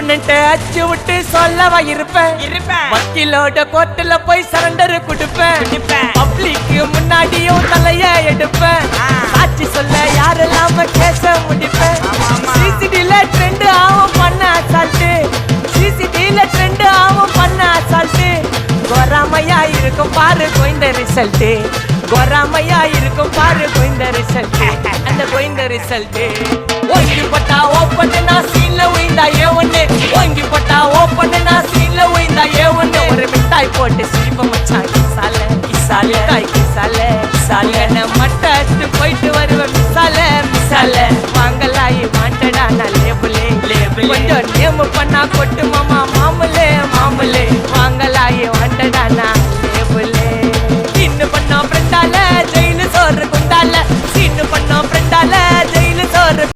ஒப்பனன்ட்ட அச்சு விட்டு சொல்லவா இருப்பேன் வக்கீலோட கோர்ட்டுல போய் சரண்டர் கொடுப்பேன் பப்ளிக்கு முன்னாடியும் தலைய எடுப்பேன் சாட்சி சொல்ல யாரெல்லாம கேச முடிப்பேன் சிசிடில ட்ரெண்ட் ஆகும் பண்ண அசால்ட்டு சிசிடில ட்ரெண்ட் ஆகும் பண்ண அசால்ட்டு கொராமையா இருக்கும் பாரு கோயிந்த ரிசல்ட் கொராமையா இருக்கும் பாரு கோயிந்த ரிசல்ட் அந்த கோயிந்த ரிசல்ட் ஓங்கி பட்டா ஓப்பன் நான் சீன்ல உயிந்தா ஒண்ணு ஓங்கி பட்டா ஓப்பன் நான் சீன்ல உயிந்தா ஒண்ணு ஒரு மிட்டாய் போட்டு சிரிப்ப மச்சான் கிசால கிசால தாய் கிசால கிசால நான் மட்டை அடிச்சு போயிட்டு வருவேன் மிசால மிசால வாங்கலாயி மாட்டடா நான் லேபிளே லேபிள் கொஞ்சம் நேம் பண்ணா கொட்டு மாமா மாமலே மாமலே வாங்கலாயி